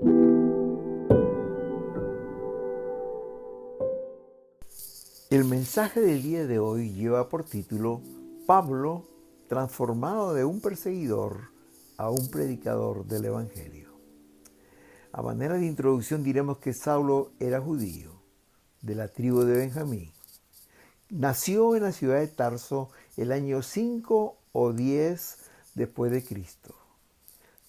El mensaje del día de hoy lleva por título Pablo, transformado de un perseguidor a un predicador del Evangelio. A manera de introducción diremos que Saulo era judío, de la tribu de Benjamín. Nació en la ciudad de Tarso el año 5 o 10 después de Cristo.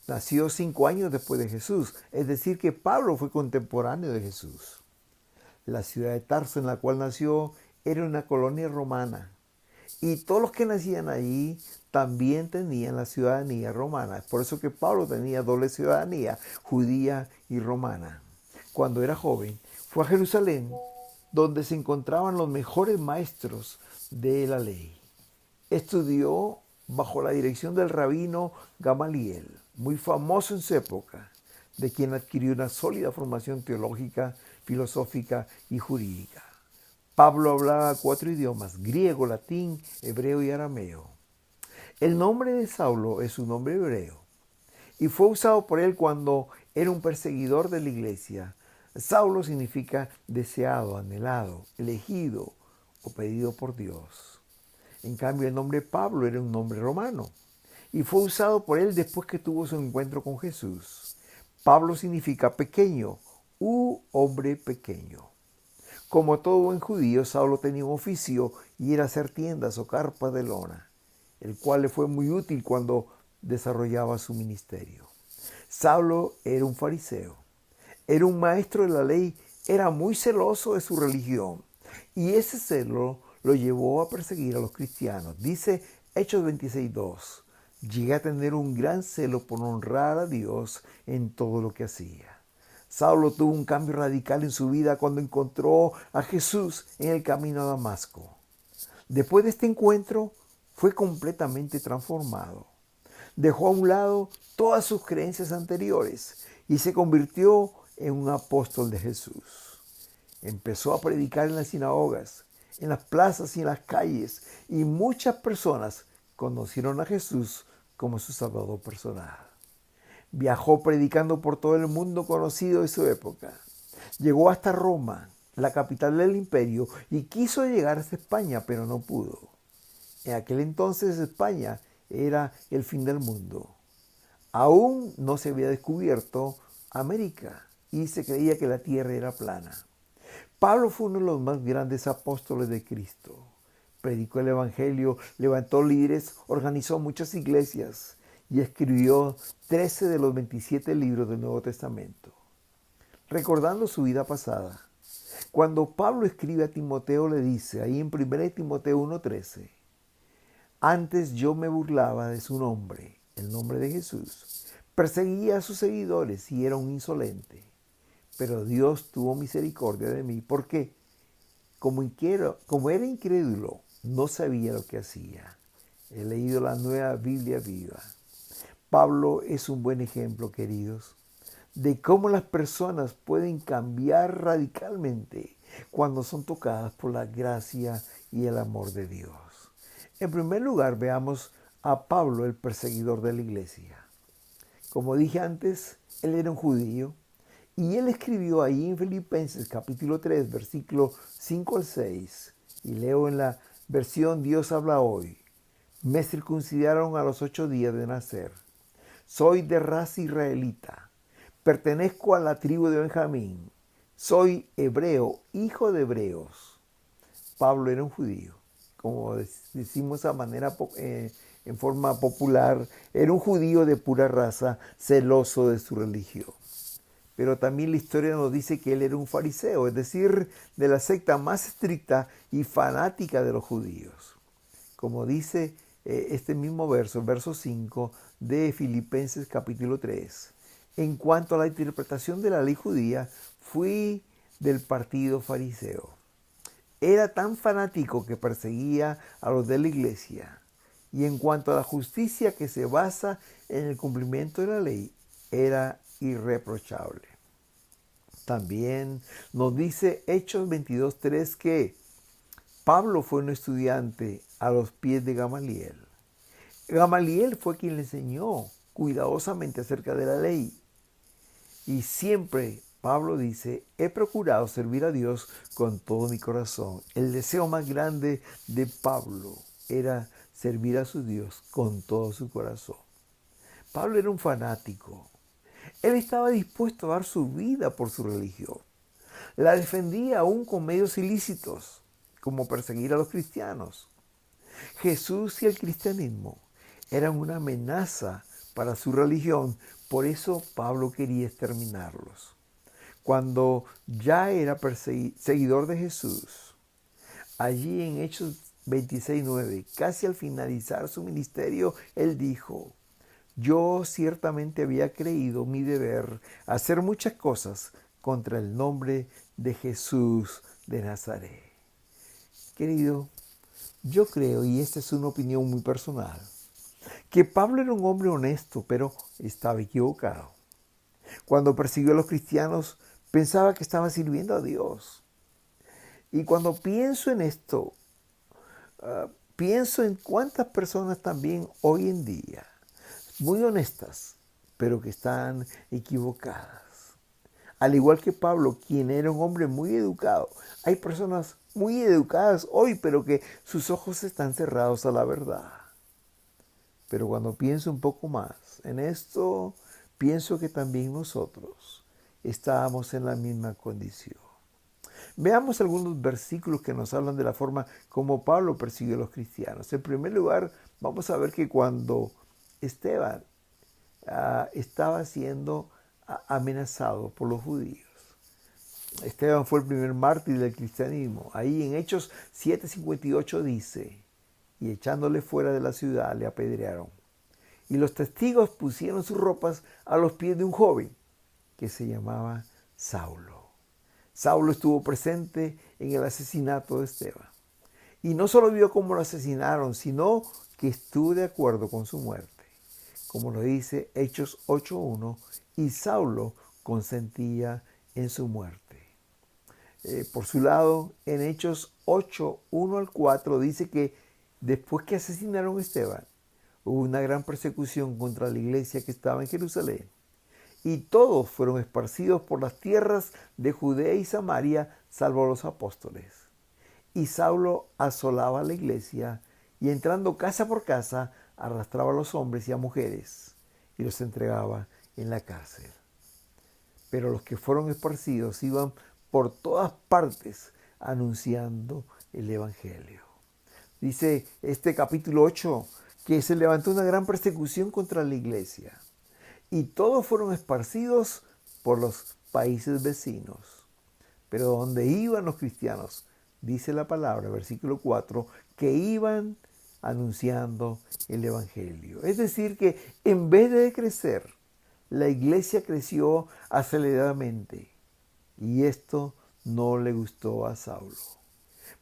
Nació 5 años después de Jesús, es decir que Pablo fue contemporáneo de Jesús. La ciudad de Tarso en la cual nació era una colonia romana y todos los que nacían allí también tenían la ciudadanía romana. Es por eso que Pablo tenía doble ciudadanía, judía y romana. Cuando era joven fue a Jerusalén, donde se encontraban los mejores maestros de la ley. Estudió bajo la dirección del rabino Gamaliel, muy famoso en su época, de quien adquirió una sólida formación teológica, filosófica y jurídica. Pablo hablaba 4 idiomas: griego, latín, hebreo y arameo. El nombre de Saulo es un nombre hebreo y fue usado por él cuando era un perseguidor de la iglesia. Saulo significa deseado, anhelado, elegido o pedido por Dios. En cambio, el nombre Pablo era un nombre romano y fue usado por él después que tuvo su encuentro con Jesús. Pablo significa pequeño u hombre pequeño. Como todo buen judío, Saulo tenía un oficio y era hacer tiendas o carpas de lona, el cual le fue muy útil cuando desarrollaba su ministerio. Saulo era un fariseo, era un maestro de la ley, era muy celoso de su religión y ese celo lo llevó a perseguir a los cristianos. Dice Hechos 26:2, llegué a tener un gran celo por honrar a Dios en todo lo que hacía. Saulo tuvo un cambio radical en su vida cuando encontró a Jesús en el camino a Damasco. Después de este encuentro fue completamente transformado. Dejó a un lado todas sus creencias anteriores y se convirtió en un apóstol de Jesús. Empezó a predicar en las sinagogas, en las plazas y en las calles, y muchas personas conocieron a Jesús como su Salvador personal. Viajó predicando por todo el mundo conocido de su época. Llegó hasta Roma, la capital del imperio, y quiso llegar hasta España, pero no pudo. En aquel entonces España era el fin del mundo. Aún no se había descubierto América y se creía que la tierra era plana. Pablo fue uno de los más grandes apóstoles de Cristo. Predicó el Evangelio, levantó líderes, organizó muchas iglesias y escribió 13 de los 27 libros del Nuevo Testamento. Recordando su vida pasada, cuando Pablo escribe a Timoteo le dice, ahí en 1 Timoteo 1:13, antes yo me burlaba de su nombre, el nombre de Jesús, perseguía a sus seguidores y era un insolente, pero Dios tuvo misericordia de mí porque como era incrédulo, no sabía lo que hacía. He leído la Nueva Biblia Viva. Pablo es un buen ejemplo, queridos, de cómo las personas pueden cambiar radicalmente cuando son tocadas por la gracia y el amor de Dios. En primer lugar, veamos a Pablo, el perseguidor de la iglesia. Como dije antes, él era un judío y él escribió ahí en Filipenses capítulo 3, versículo 5 al 6, y leo en la versión Dios habla hoy. Me circuncidaron a los 8 días de nacer. Soy de raza israelita. Pertenezco a la tribu de Benjamín. Soy hebreo, hijo de hebreos. Pablo era un judío. Como decimos en forma popular, era un judío de pura raza, celoso de su religión. Pero también la historia nos dice que él era un fariseo, es decir, de la secta más estricta y fanática de los judíos. Como dice este mismo verso, el verso 5 de Filipenses capítulo 3. En cuanto a la interpretación de la ley judía, fui del partido fariseo. Era tan fanático que perseguía a los de la iglesia. Y en cuanto a la justicia que se basa en el cumplimiento de la ley, era irreprochable. También nos dice Hechos 22:3 que Pablo fue un estudiante a los pies de Gamaliel. Gamaliel fue quien le enseñó cuidadosamente acerca de la ley. Y siempre, Pablo dice, he procurado servir a Dios con todo mi corazón. El deseo más grande de Pablo era servir a su Dios con todo su corazón. Pablo era un fanático. Él estaba dispuesto a dar su vida por su religión. La defendía aún con medios ilícitos, como perseguir a los cristianos. Jesús y el cristianismo eran una amenaza para su religión, por eso Pablo quería exterminarlos. Cuando ya era seguidor de Jesús, allí en Hechos 26:9, casi al finalizar su ministerio, él dijo: yo ciertamente había creído mi deber hacer muchas cosas contra el nombre de Jesús de Nazaret. Querido, yo creo, y esta es una opinión muy personal, que Pablo era un hombre honesto, pero estaba equivocado. Cuando persiguió a los cristianos, pensaba que estaba sirviendo a Dios. Y cuando pienso en esto, pienso en cuántas personas también hoy en día, muy honestas, pero que están equivocadas. Al igual que Pablo, quien era un hombre muy educado, hay personas muy educadas hoy, pero que sus ojos están cerrados a la verdad. Pero cuando pienso un poco más en esto, pienso que también nosotros estábamos en la misma condición. Veamos algunos versículos que nos hablan de la forma como Pablo persiguió a los cristianos. En primer lugar, vamos a ver que cuando Esteban estaba siendo amenazado por los judíos. Esteban fue el primer mártir del cristianismo. Ahí en Hechos 7:58 dice: y echándole fuera de la ciudad le apedrearon. Y los testigos pusieron sus ropas a los pies de un joven que se llamaba Saulo. Saulo estuvo presente en el asesinato de Esteban. Y no solo vio cómo lo asesinaron, sino que estuvo de acuerdo con su muerte. Como lo dice Hechos 8:1, y Saulo consentía en su muerte. Por su lado, en Hechos 8:1 al 4 dice que después que asesinaron a Esteban, hubo una gran persecución contra la iglesia que estaba en Jerusalén. Y todos fueron esparcidos por las tierras de Judea y Samaria, salvo los apóstoles. Y Saulo asolaba la iglesia y entrando casa por casa, arrastraba a los hombres y a mujeres y los entregaba en la cárcel. Pero los que fueron esparcidos iban por todas partes anunciando el Evangelio. Dice este capítulo 8 que se levantó una gran persecución contra la iglesia y todos fueron esparcidos por los países vecinos. Pero donde iban los cristianos, dice la palabra, versículo 4, que iban anunciando el Evangelio. Es decir, que en vez de crecer, la iglesia creció aceleradamente. Y esto no le gustó a Saulo.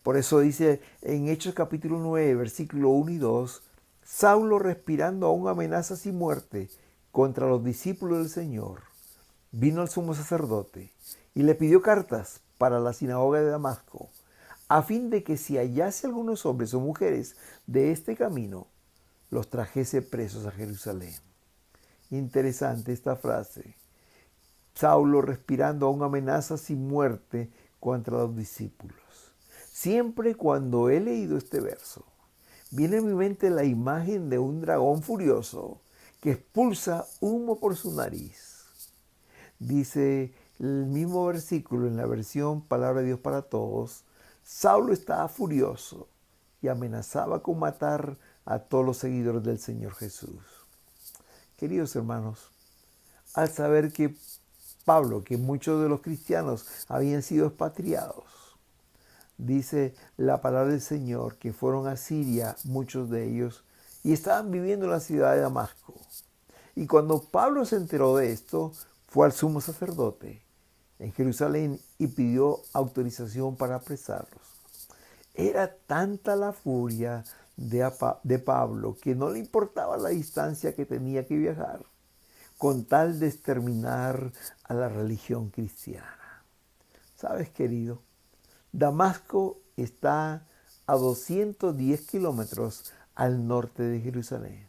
Por eso dice en Hechos capítulo 9, versículo 1 y 2, Saulo, respirando aún amenazas y muerte contra los discípulos del Señor, vino al sumo sacerdote y le pidió cartas para la sinagoga de Damasco, a fin de que si hallase algunos hombres o mujeres de este camino, los trajese presos a Jerusalén. Interesante esta frase. Saulo respirando aún amenazas y muerte contra los discípulos. Siempre cuando he leído este verso, viene a mi mente la imagen de un dragón furioso que expulsa humo por su nariz. Dice el mismo versículo en la versión Palabra de Dios para Todos: Saulo estaba furioso y amenazaba con matar a todos los seguidores del Señor Jesús. Queridos hermanos, al saber que Pablo, que muchos de los cristianos habían sido expatriados, dice la palabra del Señor que fueron a Siria muchos de ellos y estaban viviendo en la ciudad de Damasco. Y cuando Pablo se enteró de esto, fue al sumo sacerdote en Jerusalén y pidió autorización para apresarlos. Era tanta la furia de Pablo que no le importaba la distancia que tenía que viajar con tal de exterminar a la religión cristiana. ¿Sabes, querido? Damasco está a 210 kilómetros al norte de Jerusalén.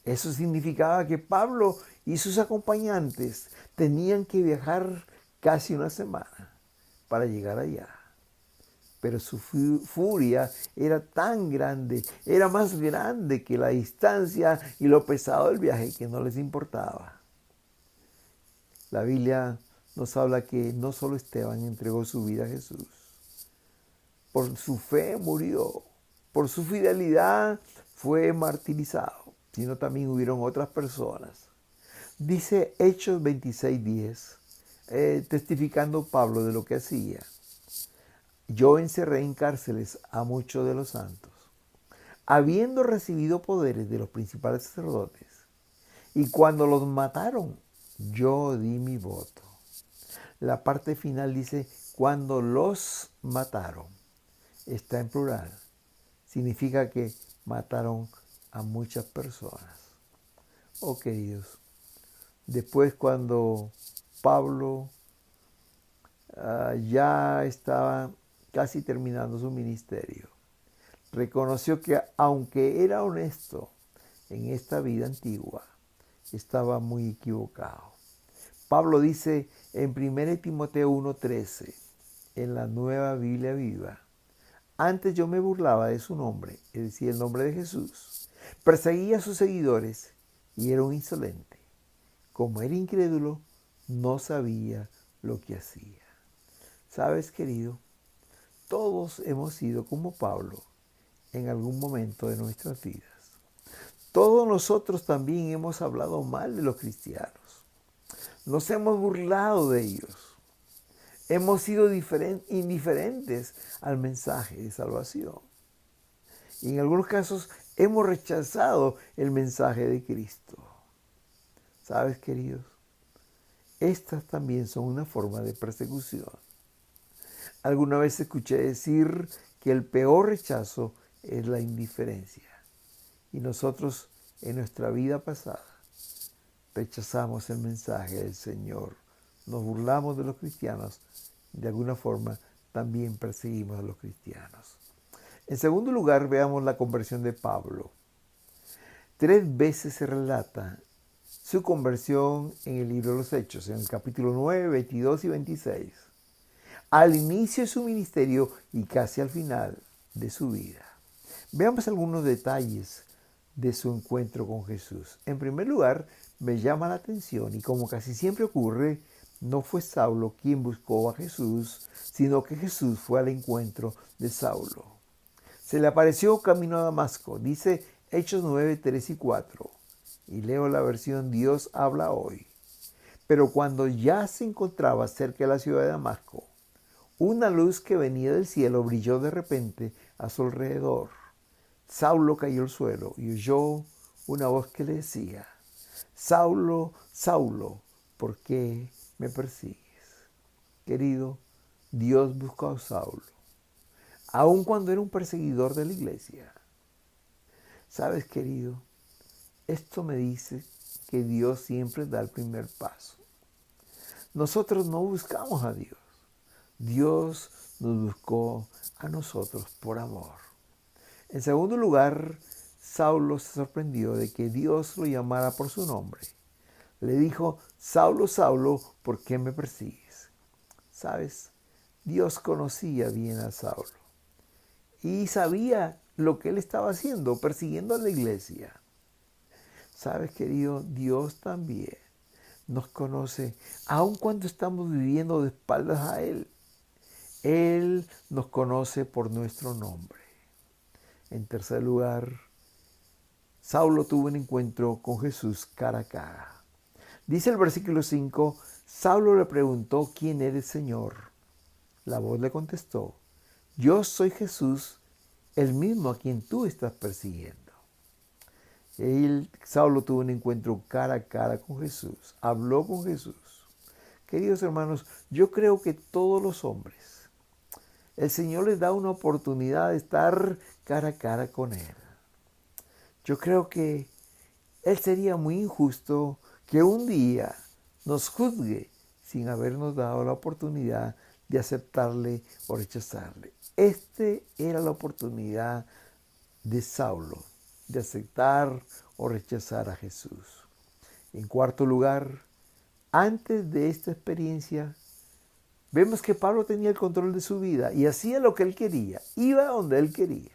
Eso significaba que Pablo y sus acompañantes tenían que viajar casi una semana para llegar allá. Pero su furia era tan grande, era más grande que la distancia y lo pesado del viaje, que no les importaba. La Biblia nos habla que no solo Esteban entregó su vida a Jesús, por su fe murió, por su fidelidad fue martirizado, sino también hubieron otras personas. Dice Hechos 26:10, testificando Pablo de lo que hacía. Yo encerré en cárceles a muchos de los santos, habiendo recibido poderes de los principales sacerdotes, y cuando los mataron, yo di mi voto. La parte final dice, cuando los mataron, está en plural. Significa que mataron a muchas personas. Oh, queridos, después cuando Pablo ya estaba casi terminando su ministerio, reconoció que aunque era honesto en esta vida antigua, estaba muy equivocado. Pablo dice en 1 Timoteo 1:13, en la Nueva Biblia Viva, antes yo me burlaba de su nombre, es decir, el nombre de Jesús, perseguía a sus seguidores y era un insolente. Como era incrédulo, no sabía lo que hacía. ¿Sabes, querido? Todos hemos sido como Pablo en algún momento de nuestras vidas. Todos nosotros también hemos hablado mal de los cristianos. Nos hemos burlado de ellos. Hemos sido indiferentes al mensaje de salvación. Y en algunos casos hemos rechazado el mensaje de Cristo. ¿Sabes, queridos? Estas también son una forma de persecución. Alguna vez escuché decir que el peor rechazo es la indiferencia. Y nosotros en nuestra vida pasada rechazamos el mensaje del Señor. Nos burlamos de los cristianos. De alguna forma también perseguimos a los cristianos. En segundo lugar, veamos la conversión de Pablo. 3 veces se relata su conversión en el libro de los Hechos, en el capítulo 9, 22 y 26. Al inicio de su ministerio y casi al final de su vida. Veamos algunos detalles de su encuentro con Jesús. En primer lugar, me llama la atención, y como casi siempre ocurre, no fue Saulo quien buscó a Jesús, sino que Jesús fue al encuentro de Saulo. Se le apareció camino a Damasco, dice Hechos 9, 3 y 4. Y leo la versión Dios habla hoy. Pero cuando ya se encontraba cerca de la ciudad de Damasco, una luz que venía del cielo brilló de repente a su alrededor. Saulo cayó al suelo y oyó una voz que le decía, Saulo, Saulo, ¿por qué me persigues? Querido, Dios buscó a Saulo, aun cuando era un perseguidor de la iglesia. ¿Sabes, querido? Esto me dice que Dios siempre da el primer paso. Nosotros no buscamos a Dios. Dios nos buscó a nosotros por amor. En segundo lugar, Saulo se sorprendió de que Dios lo llamara por su nombre. Le dijo, Saulo, Saulo, ¿por qué me persigues? ¿Sabes? Dios conocía bien a Saulo y sabía lo que él estaba haciendo, persiguiendo a la iglesia. ¿Sabes, querido? Dios también nos conoce, aun cuando estamos viviendo de espaldas a Él. Él nos conoce por nuestro nombre. En tercer lugar, Saulo tuvo un encuentro con Jesús cara a cara. Dice el versículo 5, Saulo le preguntó, ¿quién eres, Señor? La voz le contestó, yo soy Jesús, el mismo a quien tú estás persiguiendo. Saulo tuvo un encuentro cara a cara con Jesús, habló con Jesús. Queridos hermanos, yo creo que todos los hombres, el Señor les da una oportunidad de estar cara a cara con Él. Yo creo que Él sería muy injusto que un día nos juzgue sin habernos dado la oportunidad de aceptarle o rechazarle. Esta era la oportunidad de Saulo de aceptar o rechazar a Jesús. En cuarto lugar, antes de esta experiencia, vemos que Pablo tenía el control de su vida y hacía lo que él quería, iba donde él quería.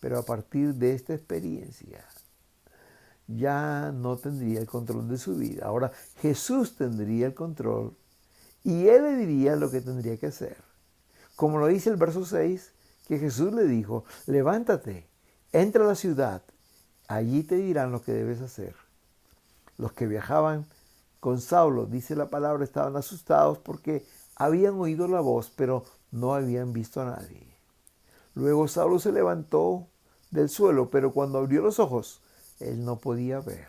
Pero a partir de esta experiencia, ya no tendría el control de su vida. Ahora Jesús tendría el control y él le diría lo que tendría que hacer. Como lo dice el verso 6, que Jesús le dijo: levántate, entra a la ciudad, allí te dirán lo que debes hacer. Los que viajaban con Saulo, dice la palabra, estaban asustados porque habían oído la voz, pero no habían visto a nadie. Luego Saulo se levantó del suelo, pero cuando abrió los ojos, él no podía ver.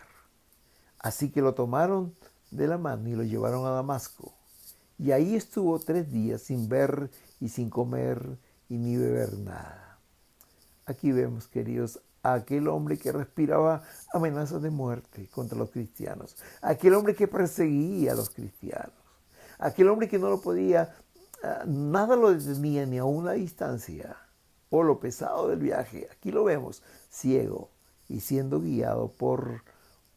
Así que lo tomaron de la mano y lo llevaron a Damasco. Y ahí estuvo 3 días sin ver y sin comer y ni beber nada. Aquí vemos, queridos, a aquel hombre que respiraba amenazas de muerte contra los cristianos. Aquel hombre que perseguía a los cristianos. Aquel hombre que no lo podía, nada lo detenía ni aún la distancia o lo pesado del viaje. Aquí lo vemos, ciego y siendo guiado por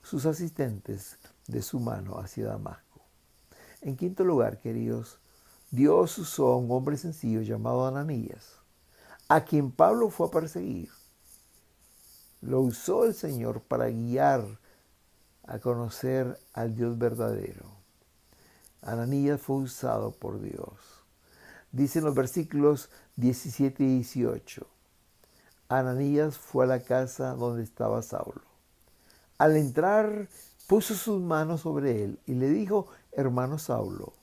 sus asistentes de su mano hacia Damasco. En quinto lugar, queridos, Dios usó a un hombre sencillo llamado Ananías, a quien Pablo fue a perseguir. Lo usó el Señor para guiar a conocer al Dios verdadero. Ananías fue usado por Dios. Dicen los versículos 17 y 18. Ananías fue a la casa donde estaba Saulo. Al entrar, puso sus manos sobre él y le dijo: hermano Saulo,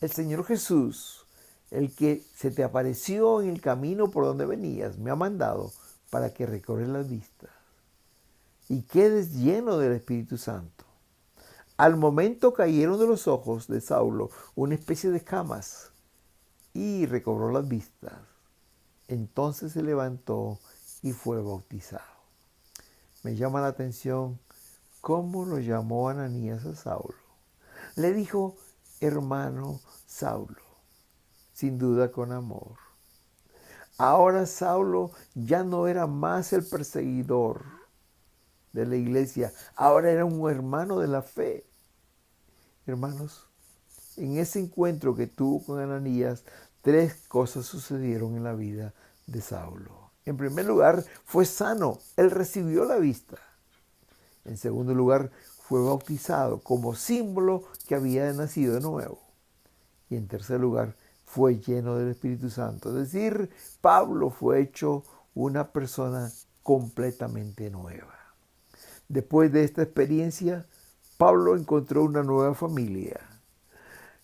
el Señor Jesús, el que se te apareció en el camino por donde venías, me ha mandado para que recorres las vistas y quedes lleno del Espíritu Santo. Al momento cayeron de los ojos de Saulo una especie de escamas y recobró las vistas. Entonces se levantó y fue bautizado. Me llama la atención cómo lo llamó Ananías a Saulo. Le dijo: hermano Saulo, sin duda con amor. Ahora Saulo ya no era más el perseguidor de la iglesia, ahora era un hermano de la fe. Hermanos, en ese encuentro que tuvo con Ananías, 3 cosas sucedieron en la vida de Saulo. En primer lugar, fue sano, él recibió la vista. En segundo lugar, fue bautizado como símbolo que había nacido de nuevo. Y en tercer lugar, fue lleno del Espíritu Santo. Es decir, Pablo fue hecho una persona completamente nueva. Después de esta experiencia, Pablo encontró una nueva familia.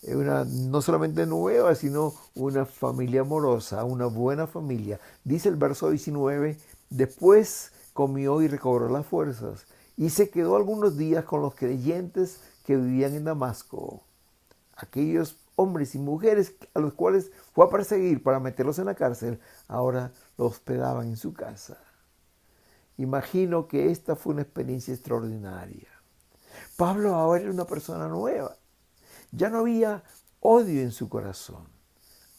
No solamente nueva, sino una familia amorosa, una buena familia. Dice el verso 19, después comió y recobró las fuerzas y se quedó algunos días con los creyentes que vivían en Damasco. Aquellos hombres y mujeres a los cuales fue a perseguir para meterlos en la cárcel, ahora los hospedaban en su casa. Imagino que esta fue una experiencia extraordinaria. Pablo ahora era una persona nueva. Ya no había odio en su corazón.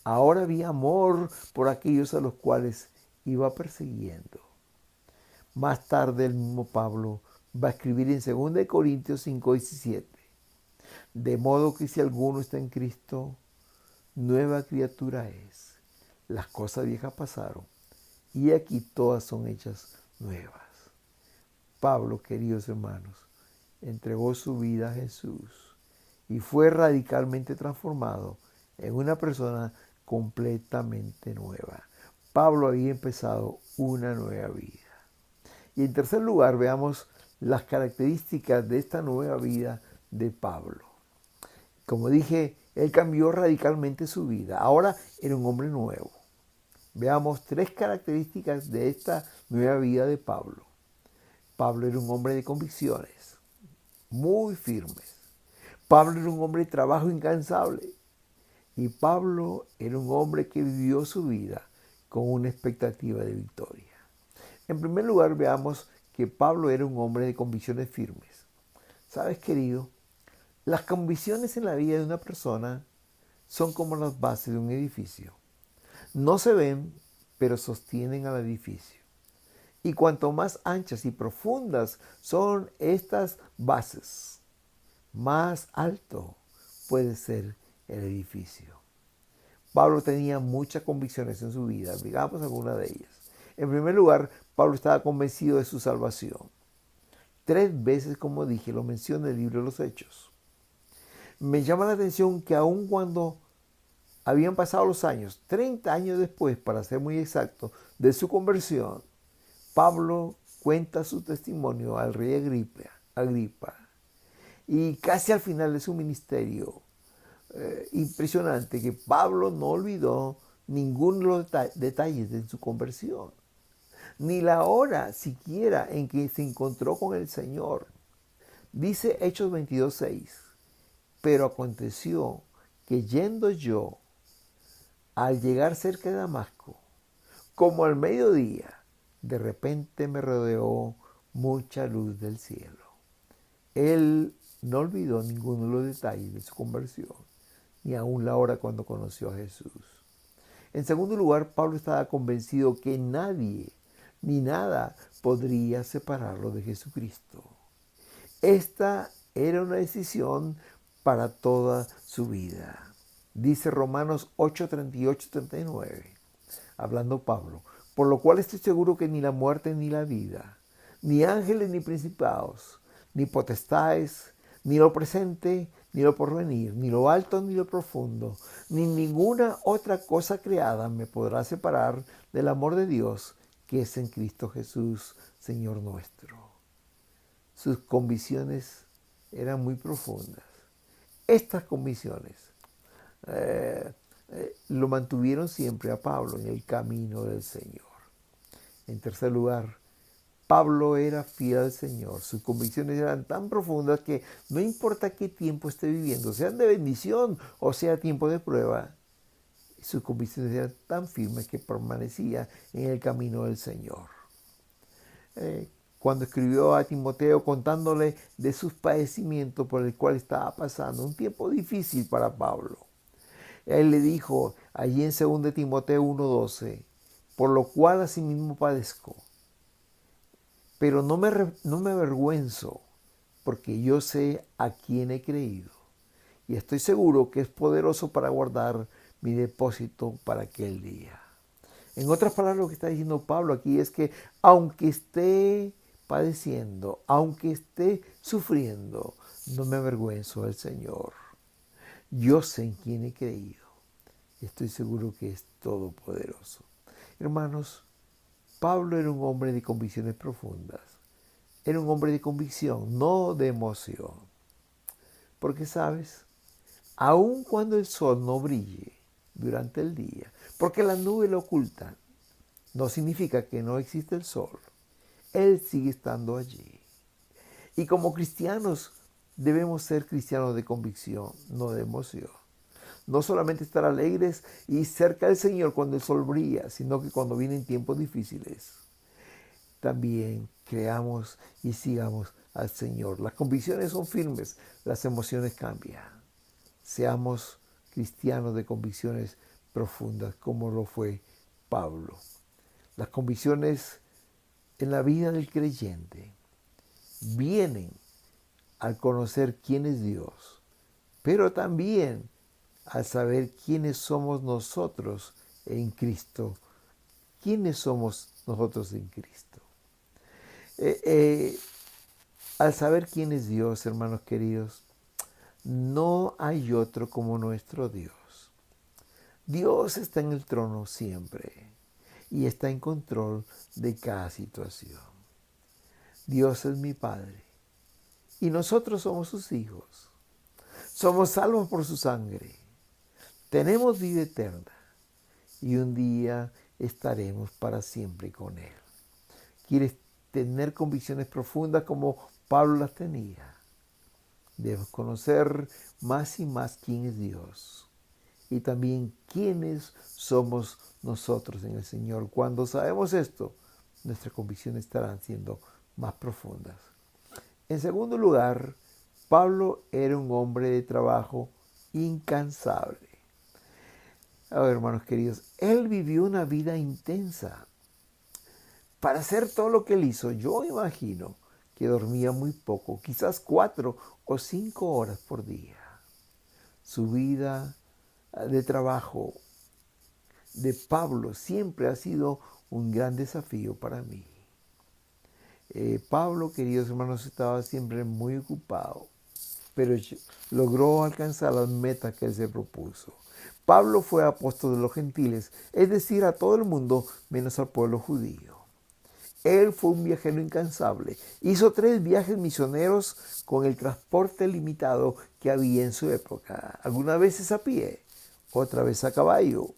Ahora había amor por aquellos a los cuales iba persiguiendo. Más tarde el mismo Pablo va a escribir en 2 Corintios 5:17. De modo que si alguno está en Cristo, nueva criatura es. Las cosas viejas pasaron y aquí todas son hechas nuevas. Pablo, queridos hermanos, entregó su vida a Jesús y fue radicalmente transformado en una persona completamente nueva. Pablo había empezado una nueva vida. Y en tercer lugar, veamos las características de esta nueva vida de Pablo. Como dije, él cambió radicalmente su vida. Ahora era un hombre nuevo. Veamos 3 características de esta nueva vida de Pablo. Pablo era un hombre de convicciones, muy firmes. Pablo era un hombre de trabajo incansable. Y Pablo era un hombre que vivió su vida con una expectativa de victoria. En primer lugar, veamos que Pablo era un hombre de convicciones firmes. ¿Sabes, querido? Las convicciones en la vida de una persona son como las bases de un edificio. No se ven, pero sostienen al edificio. Y cuanto más anchas y profundas son estas bases, más alto puede ser el edificio. Pablo tenía muchas convicciones en su vida. Digamos algunas de ellas. En primer lugar, Pablo estaba convencido de su salvación. 3 veces, como dije, lo menciona el libro de los Hechos. Me llama la atención que aun cuando habían pasado los años, 30 años después, para ser muy exacto, de su conversión, Pablo cuenta su testimonio al rey Agripa. Y casi al final de su ministerio, impresionante que Pablo no olvidó ninguno de los detalles de su conversión, ni la hora siquiera en que se encontró con el Señor. Dice Hechos 22:6, pero aconteció que yendo yo, al llegar cerca de Damasco, como al mediodía, de repente me rodeó mucha luz del cielo. Él no olvidó ninguno de los detalles de su conversión, ni aun la hora cuando conoció a Jesús. En segundo lugar, Pablo estaba convencido que nadie ni nada podría separarlo de Jesucristo. Esta era una decisión para toda su vida. Dice Romanos 8, 38, 39, hablando Pablo, por lo cual estoy seguro que ni la muerte ni la vida, ni ángeles ni principados, ni potestades, ni lo presente, ni lo porvenir, ni lo alto ni lo profundo, ni ninguna otra cosa creada me podrá separar del amor de Dios que es en Cristo Jesús, Señor nuestro. Sus convicciones eran muy profundas. Estas convicciones lo mantuvieron siempre a Pablo en el camino del Señor. En tercer lugar, Pablo era fiel al Señor. Sus convicciones eran tan profundas que no importa qué tiempo esté viviendo, sean de bendición o sea tiempo de prueba, sus convicciones eran tan firmes que permanecía en el camino del Señor. Cuando escribió a Timoteo contándole de sus padecimientos por el cual estaba pasando, un tiempo difícil para Pablo, él le dijo allí en 2 Timoteo 1:12, por lo cual asimismo padezco, pero no me avergüenzo, porque yo sé a quién he creído, y estoy seguro que es poderoso para guardar mi depósito para aquel día. En otras palabras, lo que está diciendo Pablo aquí es que aunque esté padeciendo, aunque esté sufriendo, no me avergüenzo del Señor. Yo sé en quién he creído y estoy seguro que es todopoderoso. Hermanos, Pablo era un hombre de convicciones profundas. Era un hombre de convicción, no de emoción. Porque, ¿sabes? Aun cuando el sol no brille durante el día, porque las nubes lo ocultan, no significa que no existe el sol. Él sigue estando allí. Y como cristianos debemos ser cristianos de convicción, no de emoción. No solamente estar alegres y cerca del Señor cuando el sol brilla, sino que cuando vienen tiempos difíciles, también creamos y sigamos al Señor. Las convicciones son firmes, las emociones cambian. Seamos cristianos de convicciones profundas como lo fue Pablo. Las convicciones en la vida del creyente vienen al conocer quién es Dios, pero también al saber quiénes somos nosotros en Cristo. ¿Quiénes somos nosotros en Cristo? Al saber quién es Dios, hermanos queridos, no hay otro como nuestro Dios. Dios está en el trono siempre y está en control de cada situación. Dios es mi Padre y nosotros somos sus hijos. Somos salvos por su sangre. Tenemos vida eterna y un día estaremos para siempre con Él. ¿Quieres tener convicciones profundas como Pablo las tenía? Debemos conocer más y más quién es Dios y también quiénes somos nosotros en el Señor. Cuando sabemos esto, nuestras convicciones estarán siendo más profundas. En segundo lugar, Pablo era un hombre de trabajo incansable. Hermanos queridos, él vivió una vida intensa. Para hacer todo lo que él hizo, yo imagino que dormía muy poco, quizás 4 o 5 horas por día. Su vida de trabajo de Pablo siempre ha sido un gran desafío para mí. Pablo, queridos hermanos, estaba siempre muy ocupado, pero logró alcanzar las metas que él se propuso. Pablo fue apóstol de los gentiles, es decir, a todo el mundo menos al pueblo judío. Él fue un viajero incansable. Hizo 3 viajes misioneros con el transporte limitado que había en su época. Algunas veces a pie, otra vez a caballo.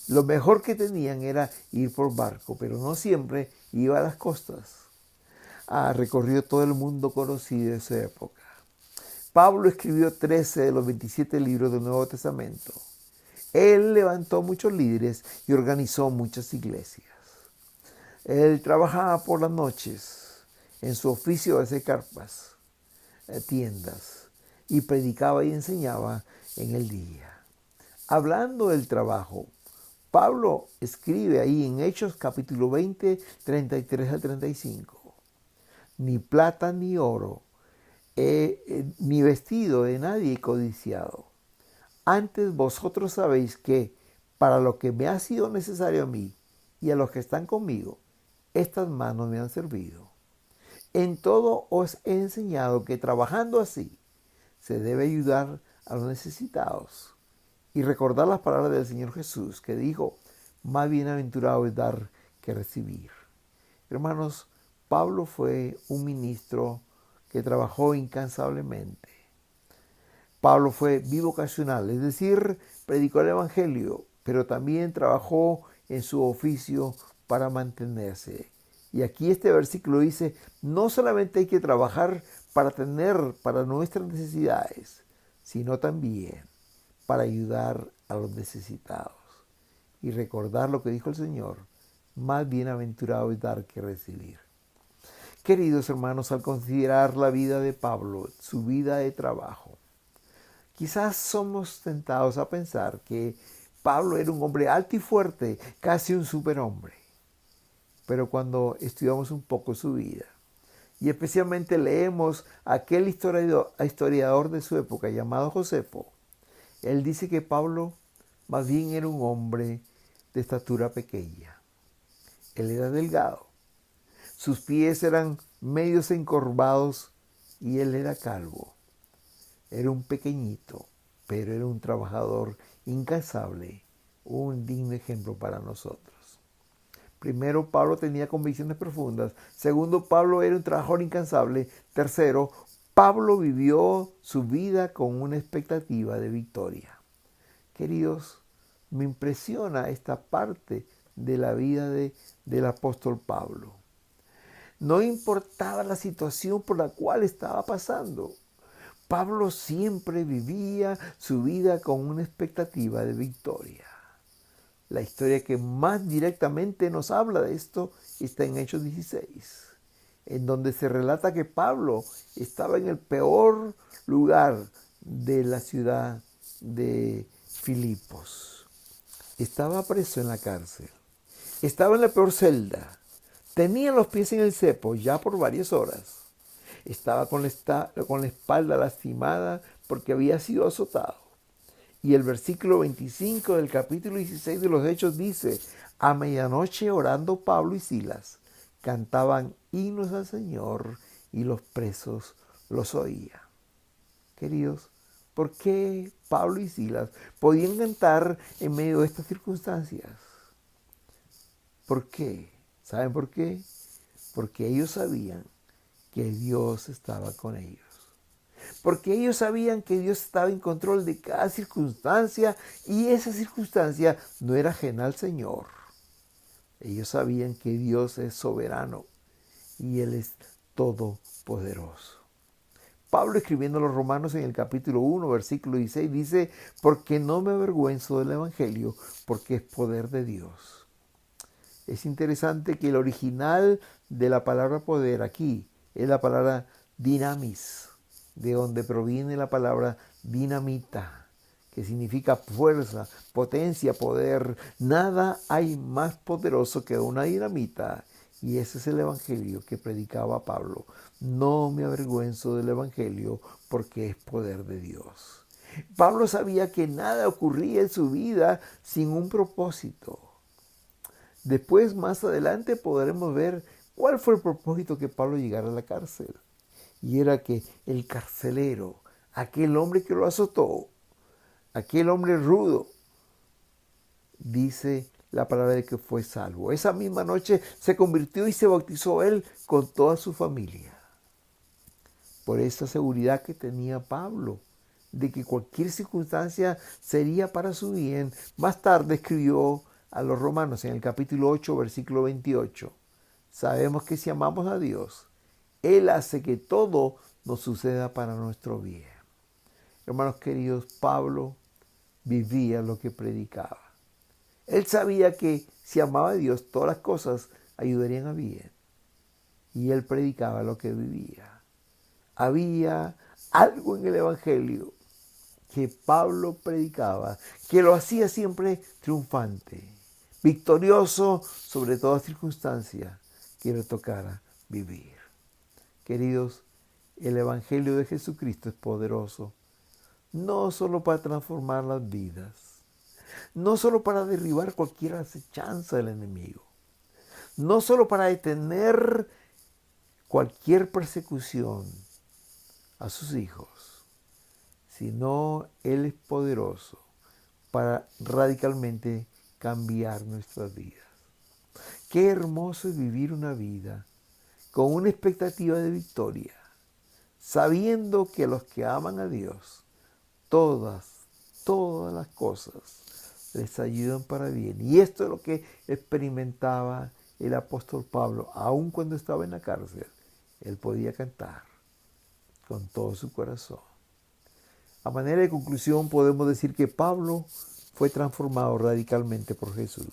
Lo mejor que tenían era ir por barco, pero no siempre iba a las costas. Recorrió todo el mundo conocido de su época. Pablo escribió 13 de los 27 libros del Nuevo Testamento. Él levantó muchos líderes y organizó muchas iglesias. Él trabajaba por las noches en su oficio de hacer carpas, tiendas, y predicaba y enseñaba en el día. Hablando del trabajo, Pablo escribe ahí en Hechos capítulo 20, 33 al 35. Ni plata ni oro, ni vestido de nadie he codiciado. Antes vosotros sabéis que para lo que me ha sido necesario a mí y a los que están conmigo, estas manos me han servido. En todo os he enseñado que trabajando así se debe ayudar a los necesitados y recordar las palabras del Señor Jesús que dijo, más bienaventurado es dar que recibir. Hermanos, Pablo fue un ministro que trabajó incansablemente. Pablo fue bivocacional, es decir, predicó el Evangelio, pero también trabajó en su oficio para mantenerse. Y aquí este versículo dice, no solamente hay que trabajar para tener para nuestras necesidades, sino también para ayudar a los necesitados. Y recordar lo que dijo el Señor, más bienaventurado es dar que recibir. Queridos hermanos, al considerar la vida de Pablo, su vida de trabajo, quizás somos tentados a pensar que Pablo era un hombre alto y fuerte, casi un superhombre. Pero cuando estudiamos un poco su vida, y especialmente leemos a aquel historiador de su época llamado Josefo, él dice que Pablo más bien era un hombre de estatura pequeña. Él era delgado, sus pies eran medios encorvados y él era calvo. Era un pequeñito, pero era un trabajador incansable, un digno ejemplo para nosotros. Primero, Pablo tenía convicciones profundas. Segundo, Pablo era un trabajador incansable. Tercero, Pablo vivió su vida con una expectativa de victoria. Queridos, me impresiona esta parte de la vida del apóstol Pablo. No importaba la situación por la cual estaba pasando. Pablo siempre vivía su vida con una expectativa de victoria. La historia que más directamente nos habla de esto está en Hechos 16, en donde se relata que Pablo estaba en el peor lugar de la ciudad de Filipos. Estaba preso en la cárcel, estaba en la peor celda, tenía los pies en el cepo ya por varias horas, estaba con la espalda lastimada porque había sido azotado. Y el versículo 25 del capítulo 16 de los Hechos dice, a medianoche orando Pablo y Silas, cantaban himnos al Señor y los presos los oían. Queridos, ¿por qué Pablo y Silas podían cantar en medio de estas circunstancias? ¿Por qué? ¿Saben por qué? Porque ellos sabían que Dios estaba con ellos. Porque ellos sabían que Dios estaba en control de cada circunstancia y esa circunstancia no era ajena al Señor. Ellos sabían que Dios es soberano y Él es todopoderoso. Pablo, escribiendo a los Romanos en el capítulo 1, versículo 16, dice, porque no me avergüenzo del Evangelio, porque es poder de Dios. Es interesante que el original de la palabra poder aquí es la palabra dinamis, de donde proviene la palabra dinamita, que significa fuerza, potencia, poder. Nada hay más poderoso que una dinamita Y ese es el evangelio que predicaba Pablo. No me avergüenzo del evangelio porque es poder de Dios. Pablo sabía que nada ocurría en su vida sin un propósito. Después, más adelante, podremos ver cuál fue el propósito que Pablo llegara a la cárcel. Y era que el carcelero, aquel hombre que lo azotó, aquel hombre rudo, dice la palabra de que fue salvo. Esa misma noche se convirtió y se bautizó él con toda su familia. Por esa seguridad que tenía Pablo, de que cualquier circunstancia sería para su bien. Más tarde escribió a los romanos en el capítulo 8, versículo 28. Sabemos que si amamos a Dios, Él hace que todo nos suceda para nuestro bien. Hermanos queridos, Pablo vivía lo que predicaba. Él sabía que si amaba a Dios, todas las cosas ayudarían a bien. Y él predicaba lo que vivía. Había algo en el Evangelio que Pablo predicaba, que lo hacía siempre triunfante, victorioso sobre toda circunstancia que le tocara vivir. Queridos, el Evangelio de Jesucristo es poderoso, no solo para transformar las vidas, no solo para derribar cualquier acechanza del enemigo, no solo para detener cualquier persecución a sus hijos, sino Él es poderoso para radicalmente cambiar nuestras vidas. Qué hermoso es vivir una vida con una expectativa de victoria, sabiendo que los que aman a Dios, todas las cosas les ayudan para bien. Y esto es lo que experimentaba el apóstol Pablo, aun cuando estaba en la cárcel. Él podía cantar con todo su corazón. A manera de conclusión, podemos decir que Pablo fue transformado radicalmente por Jesús.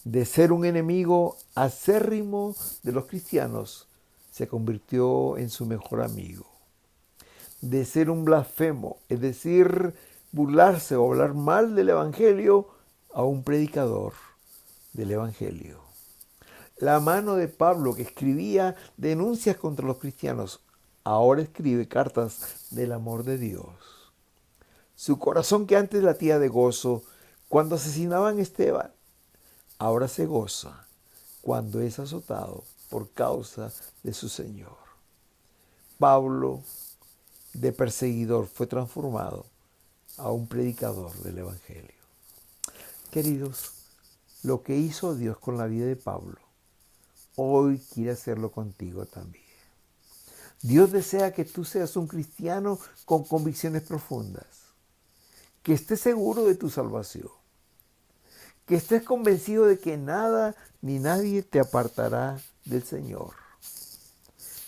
De ser un enemigo acérrimo de los cristianos, se convirtió en su mejor amigo. De ser un blasfemo, es decir, burlarse o hablar mal del Evangelio, a un predicador del Evangelio. La mano de Pablo, que escribía denuncias contra los cristianos, ahora escribe cartas del amor de Dios. Su corazón, que antes latía de gozo cuando asesinaban a Esteban, ahora se goza cuando es azotado por causa de su Señor. Pablo, de perseguidor, fue transformado a un predicador del Evangelio. Queridos, lo que hizo Dios con la vida de Pablo, hoy quiere hacerlo contigo también. Dios desea que tú seas un cristiano con convicciones profundas, que estés seguro de tu salvación, que estés convencido de que nada ni nadie te apartará del Señor.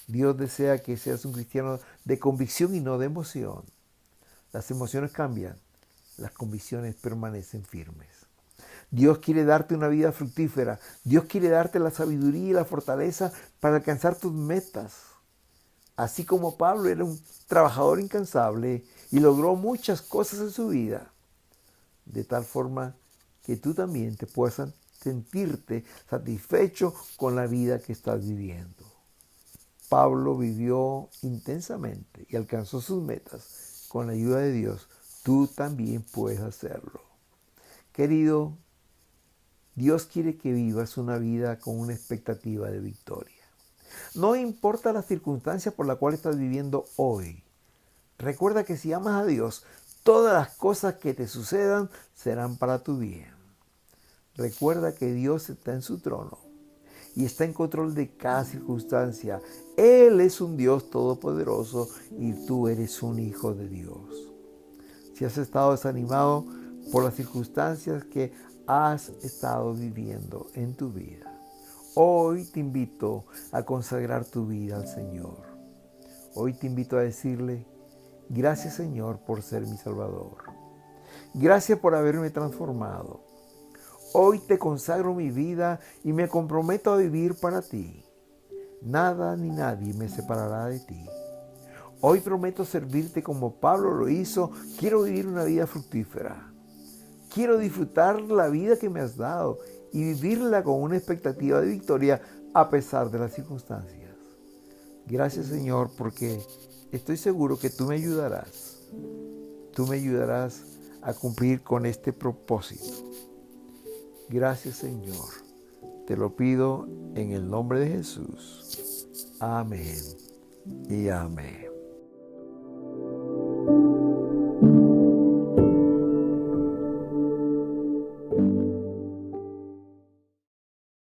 Dios desea que seas un cristiano de convicción y no de emoción. Las emociones cambian, las convicciones permanecen firmes. Dios quiere darte una vida fructífera. Dios quiere darte la sabiduría y la fortaleza para alcanzar tus metas. Así como Pablo era un trabajador incansable y logró muchas cosas en su vida, de tal forma que tú también te puedas sentirte satisfecho con la vida que estás viviendo. Pablo vivió intensamente y alcanzó sus metas con la ayuda de Dios. Tú también puedes hacerlo. Querido, Dios quiere que vivas una vida con una expectativa de victoria. No importa las circunstancias por las cuales estás viviendo hoy. Recuerda que si amas a Dios, todas las cosas que te sucedan serán para tu bien. Recuerda que Dios está en su trono y está en control de cada circunstancia. Él es un Dios todopoderoso y tú eres un hijo de Dios. Si has estado desanimado por las circunstancias que has estado viviendo en tu vida, hoy te invito a consagrar tu vida al Señor. Hoy te invito a decirle: gracias, Señor, por ser mi Salvador. Gracias por haberme transformado. Hoy te consagro mi vida y me comprometo a vivir para ti. Nada ni nadie me separará de ti. Hoy prometo servirte como Pablo lo hizo. Quiero vivir una vida fructífera. Quiero disfrutar la vida que me has dado y vivirla con una expectativa de victoria, a pesar de las circunstancias. Gracias, Señor, porque estoy seguro que tú me ayudarás. Tú me ayudarás a cumplir con este propósito. Gracias, Señor. Te lo pido en el nombre de Jesús. Amén y amén.